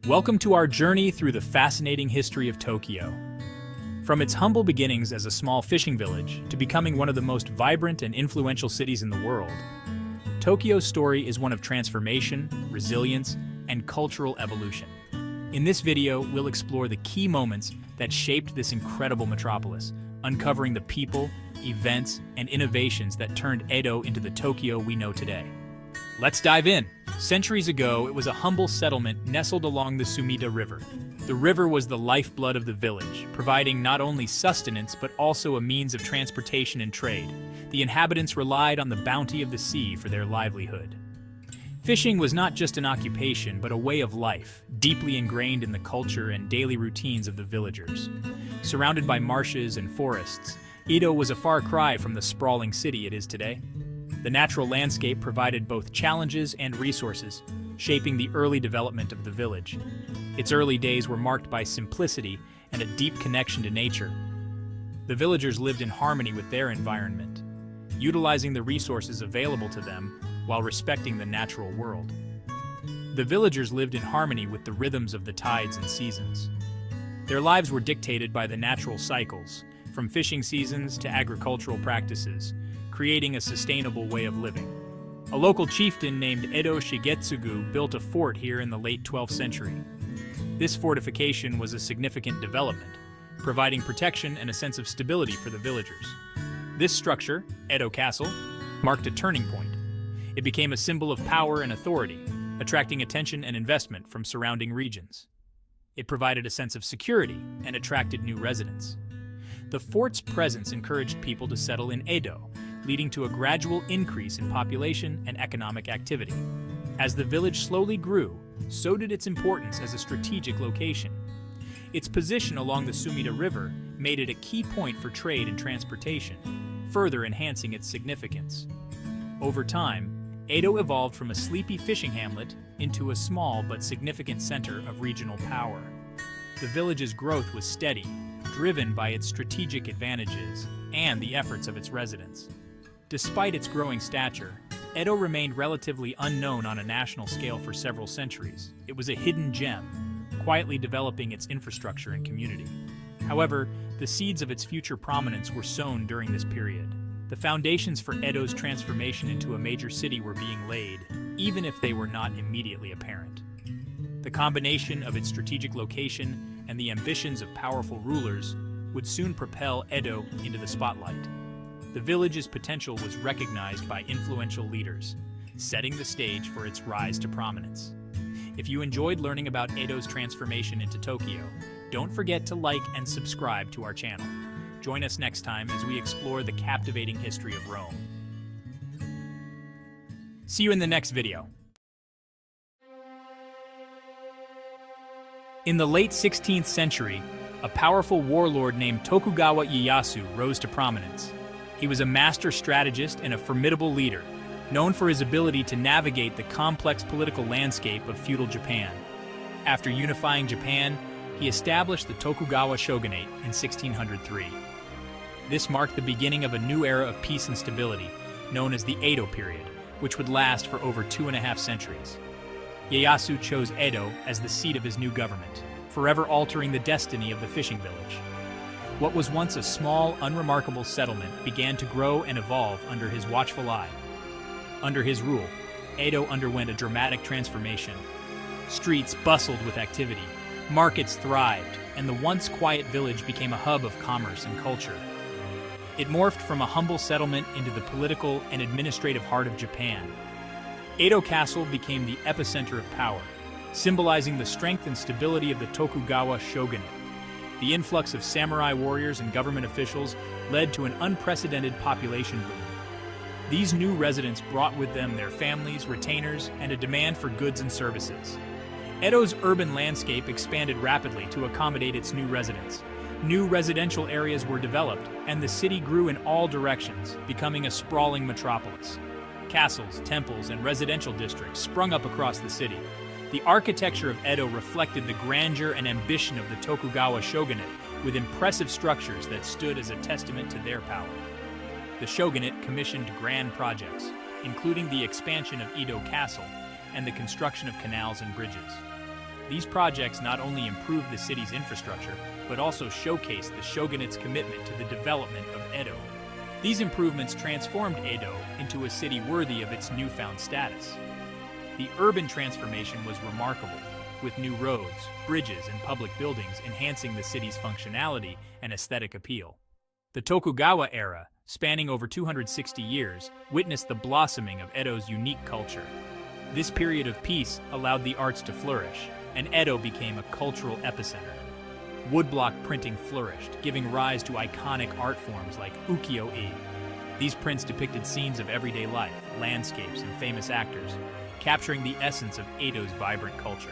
Welcome to our journey through the fascinating history of Tokyo. From its humble beginnings as a small fishing village to becoming one of the most vibrant and influential cities in the world, Tokyo's story is one of transformation, resilience, and cultural evolution. In this video, we'll explore the key moments that shaped this incredible metropolis, uncovering the people, events, and innovations that turned Edo into the Tokyo we know today. Let's dive in. Centuries ago, it was a humble settlement nestled along the Sumida River. The river was the lifeblood of the village, providing not only sustenance but also a means of transportation and trade. The inhabitants relied on the bounty of the sea for their livelihood. Fishing was not just an occupation, but a way of life, deeply ingrained in the culture and daily routines of the villagers. Surrounded by marshes and forests, Edo was a far cry from the sprawling city it is today. The natural landscape provided both challenges and resources, shaping the early development of the village. Its early days were marked by simplicity and a deep connection to nature. The villagers lived in harmony with their environment, utilizing the resources available to them while respecting the natural world. The villagers lived in harmony with the rhythms of the tides and seasons. Their lives were dictated by the natural cycles, from fishing seasons to agricultural practices, creating a sustainable way of living. A local chieftain named Edo Shigetsugu built a fort here in the late 12th century. This fortification was a significant development, providing protection and a sense of stability for the villagers. This structure, Edo Castle, marked a turning point. It became a symbol of power and authority, attracting attention and investment from surrounding regions. It provided a sense of security and attracted new residents. The fort's presence encouraged people to settle in Edo, leading to a gradual increase in population and economic activity. As the village slowly grew, so did its importance as a strategic location. Its position along the Sumida River made it a key point for trade and transportation, further enhancing its significance. Over time, Edo evolved from a sleepy fishing hamlet into a small but significant center of regional power. The village's growth was steady, driven by its strategic advantages and the efforts of its residents. Despite its growing stature, Edo remained relatively unknown on a national scale for several centuries. It was a hidden gem, quietly developing its infrastructure and community. However, the seeds of its future prominence were sown during this period. The foundations for Edo's transformation into a major city were being laid, even if they were not immediately apparent. The combination of its strategic location and the ambitions of powerful rulers would soon propel Edo into the spotlight. The village's potential was recognized by influential leaders, setting the stage for its rise to prominence. If you enjoyed learning about Edo's transformation into Tokyo, don't forget to like and subscribe to our channel. Join us next time as we explore the captivating history of Rome. See you in the next video. In the late 16th century, a powerful warlord named Tokugawa Ieyasu rose to prominence. He was a master strategist and a formidable leader, known for his ability to navigate the complex political landscape of feudal Japan. After unifying Japan, he established the Tokugawa shogunate in 1603. This marked the beginning of a new era of peace and stability, known as the Edo period, which would last for over 2.5 centuries. Ieyasu chose Edo as the seat of his new government, forever altering the destiny of the fishing village. What was once a small, unremarkable settlement began to grow and evolve under his watchful eye. Under his rule, Edo underwent a dramatic transformation. Streets bustled with activity, markets thrived, and the once quiet village became a hub of commerce and culture. It morphed from a humble settlement into the political and administrative heart of Japan. Edo Castle became the epicenter of power, symbolizing the strength and stability of the Tokugawa shogunate. The influx of samurai warriors and government officials led to an unprecedented population boom. These new residents brought with them their families, retainers, and a demand for goods and services. Edo's urban landscape expanded rapidly to accommodate its new residents. New residential areas were developed, and the city grew in all directions, becoming a sprawling metropolis. Castles, temples, and residential districts sprung up across the city. The architecture of Edo reflected the grandeur and ambition of the Tokugawa shogunate, with impressive structures that stood as a testament to their power. The shogunate commissioned grand projects, including the expansion of Edo Castle and the construction of canals and bridges. These projects not only improved the city's infrastructure, but also showcased the shogunate's commitment to the development of Edo. These improvements transformed Edo into a city worthy of its newfound status. The urban transformation was remarkable, with new roads, bridges, and public buildings enhancing the city's functionality and aesthetic appeal. The Tokugawa era, spanning over 260 years, witnessed the blossoming of Edo's unique culture. This period of peace allowed the arts to flourish, and Edo became a cultural epicenter. Woodblock printing flourished, giving rise to iconic art forms like ukiyo-e. These prints depicted scenes of everyday life, landscapes, and famous actors, capturing the essence of Edo's vibrant culture.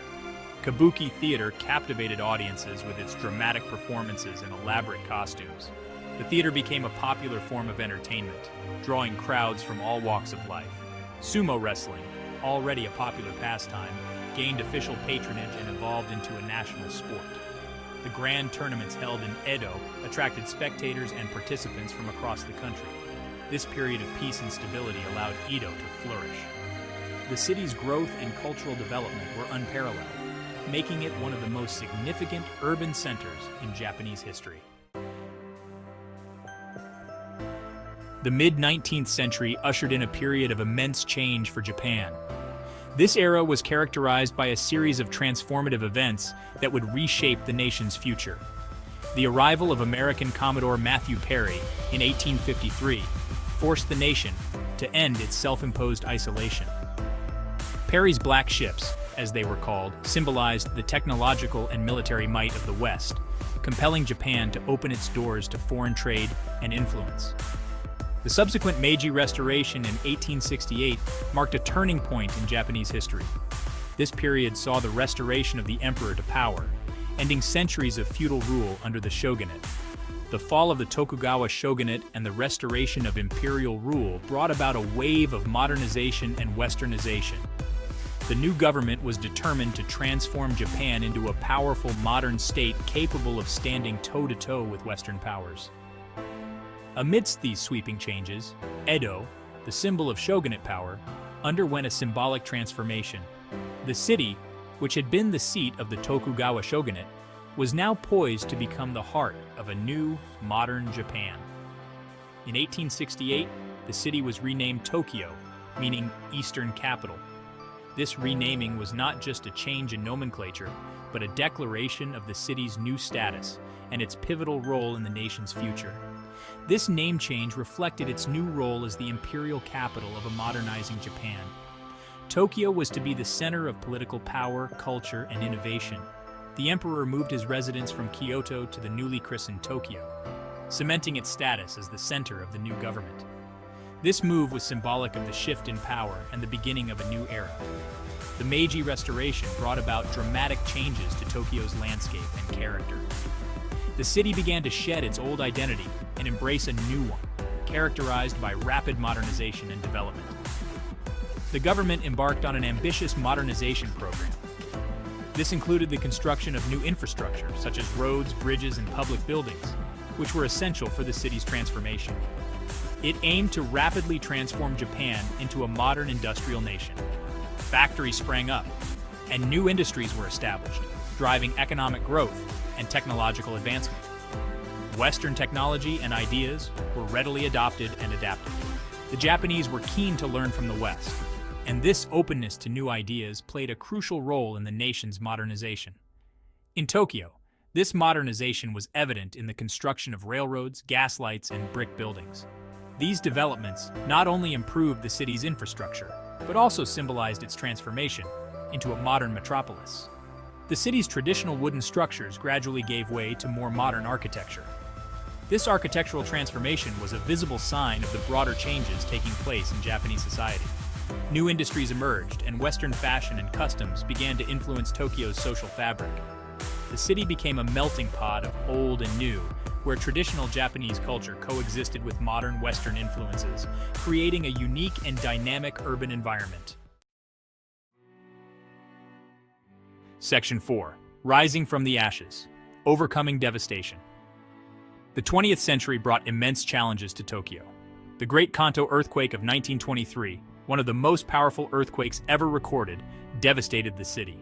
Kabuki theater captivated audiences with its dramatic performances and elaborate costumes. The theater became a popular form of entertainment, drawing crowds from all walks of life. Sumo wrestling, already a popular pastime, gained official patronage and evolved into a national sport. The grand tournaments held in Edo attracted spectators and participants from across the country. This period of peace and stability allowed Edo to flourish. The city's growth and cultural development were unparalleled, making it one of the most significant urban centers in Japanese history. The mid-19th century ushered in a period of immense change for Japan. This era was characterized by a series of transformative events that would reshape the nation's future. The arrival of American Commodore Matthew Perry in 1853 forced the nation to end its self-imposed isolation. Perry's black ships, as they were called, symbolized the technological and military might of the West, compelling Japan to open its doors to foreign trade and influence. The subsequent Meiji Restoration in 1868 marked a turning point in Japanese history. This period saw the restoration of the emperor to power, ending centuries of feudal rule under the shogunate. The fall of the Tokugawa shogunate and the restoration of imperial rule brought about a wave of modernization and westernization. The new government was determined to transform Japan into a powerful modern state capable of standing toe-to-toe with Western powers. Amidst these sweeping changes, Edo, the symbol of shogunate power, underwent a symbolic transformation. The city, which had been the seat of the Tokugawa shogunate, was now poised to become the heart of a new, modern Japan. In 1868, the city was renamed Tokyo, meaning Eastern Capital. This renaming was not just a change in nomenclature, but a declaration of the city's new status and its pivotal role in the nation's future. This name change reflected its new role as the imperial capital of a modernizing Japan. Tokyo was to be the center of political power, culture, and innovation. The emperor moved his residence from Kyoto to the newly christened Tokyo, cementing its status as the center of the new government. This move was symbolic of the shift in power and the beginning of a new era. The Meiji Restoration brought about dramatic changes to Tokyo's landscape and character. The city began to shed its old identity and embrace a new one, characterized by rapid modernization and development. The government embarked on an ambitious modernization program. This included the construction of new infrastructure, such as roads, bridges, and public buildings, which were essential for the city's transformation. It aimed to rapidly transform Japan into a modern industrial nation. Factories sprang up, and new industries were established, driving economic growth and technological advancement. Western technology and ideas were readily adopted and adapted. The Japanese were keen to learn from the West, and this openness to new ideas played a crucial role in the nation's modernization. In Tokyo, this modernization was evident in the construction of railroads, gas lights, and brick buildings. These developments not only improved the city's infrastructure, but also symbolized its transformation into a modern metropolis. The city's traditional wooden structures gradually gave way to more modern architecture. This architectural transformation was a visible sign of the broader changes taking place in Japanese society. New industries emerged, and Western fashion and customs began to influence Tokyo's social fabric. The city became a melting pot of old and new, where traditional Japanese culture coexisted with modern Western influences, creating a unique and dynamic urban environment. Section 4. Rising from the Ashes. Overcoming Devastation. The 20th century brought immense challenges to Tokyo. The Great Kanto Earthquake of 1923, one of the most powerful earthquakes ever recorded, devastated the city.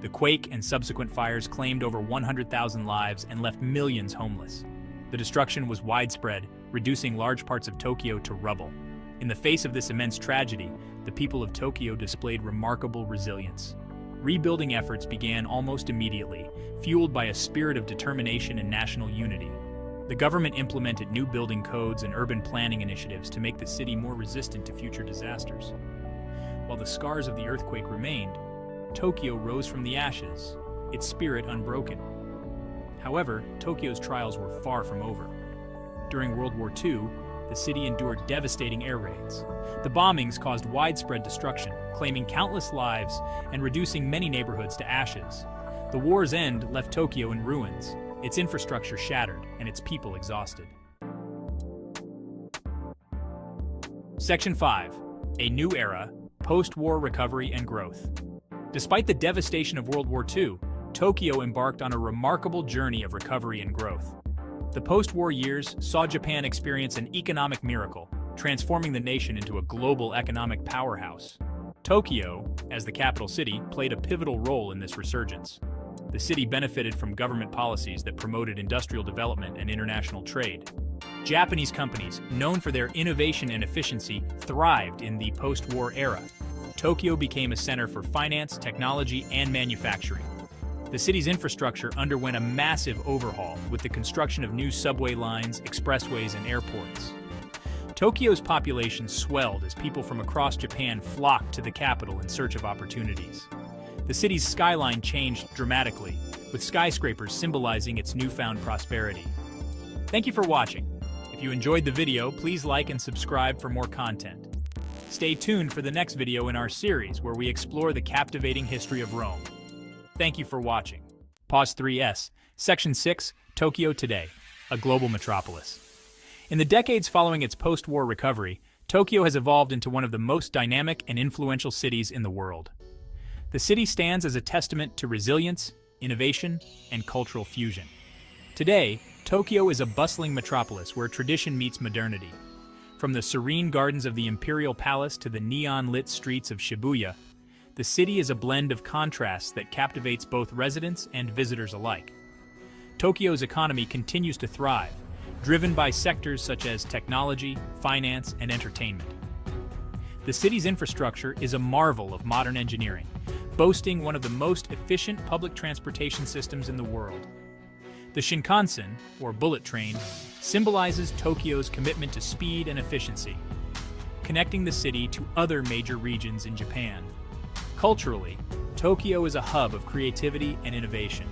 The quake and subsequent fires claimed over 100,000 lives and left millions homeless. The destruction was widespread, reducing large parts of Tokyo to rubble. In the face of this immense tragedy, the people of Tokyo displayed remarkable resilience. Rebuilding efforts began almost immediately, fueled by a spirit of determination and national unity. The government implemented new building codes and urban planning initiatives to make the city more resistant to future disasters. While the scars of the earthquake remained, Tokyo rose from the ashes, its spirit unbroken. However, Tokyo's trials were far from over. During World War II, the city endured devastating air raids. The bombings caused widespread destruction, claiming countless lives and reducing many neighborhoods to ashes. The war's end left Tokyo in ruins, its infrastructure shattered, and its people exhausted. Section 5. A New Era, Post-War Recovery and Growth. Despite the devastation of World War II, Tokyo embarked on a remarkable journey of recovery and growth. The post-war years saw Japan experience an economic miracle, transforming the nation into a global economic powerhouse. Tokyo, as the capital city, played a pivotal role in this resurgence. The city benefited from government policies that promoted industrial development and international trade. Japanese companies, known for their innovation and efficiency, thrived in the post-war era. Tokyo became a center for finance, technology, and manufacturing. The city's infrastructure underwent a massive overhaul with the construction of new subway lines, expressways, and airports. Tokyo's population swelled as people from across Japan flocked to the capital in search of opportunities. The city's skyline changed dramatically, with skyscrapers symbolizing its newfound prosperity. Thank you for watching. If you enjoyed the video, please like and subscribe for more content. Stay tuned for the next video in our series where we explore the captivating history of Rome. Thank you for watching. Pause 3S. Section 6, Tokyo Today, a global metropolis. In the decades following its post-war recovery, Tokyo has evolved into one of the most dynamic and influential cities in the world. The city stands as a testament to resilience, innovation, and cultural fusion. Today, Tokyo is a bustling metropolis where tradition meets modernity. From the serene gardens of the Imperial Palace to the neon-lit streets of Shibuya, the city is a blend of contrasts that captivates both residents and visitors alike. Tokyo's economy continues to thrive, driven by sectors such as technology, finance, and entertainment. The city's infrastructure is a marvel of modern engineering, boasting one of the most efficient public transportation systems in the world. The Shinkansen, or bullet train, symbolizes Tokyo's commitment to speed and efficiency, connecting the city to other major regions in Japan. Culturally, Tokyo is a hub of creativity and innovation.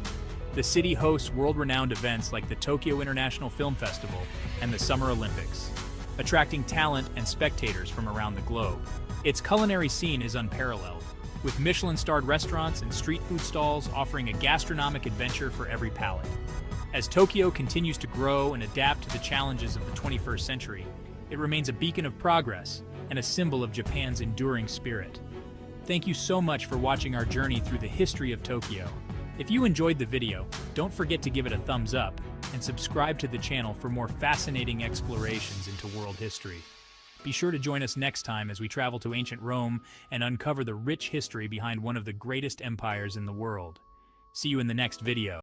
The city hosts world-renowned events like the Tokyo International Film Festival and the Summer Olympics, attracting talent and spectators from around the globe. Its culinary scene is unparalleled, with Michelin-starred restaurants and street food stalls offering a gastronomic adventure for every palate. As Tokyo continues to grow and adapt to the challenges of the 21st century, it remains a beacon of progress and a symbol of Japan's enduring spirit. Thank you so much for watching our journey through the history of Tokyo. If you enjoyed the video, don't forget to give it a thumbs up and subscribe to the channel for more fascinating explorations into world history. Be sure to join us next time as we travel to ancient Rome and uncover the rich history behind one of the greatest empires in the world. See you in the next video.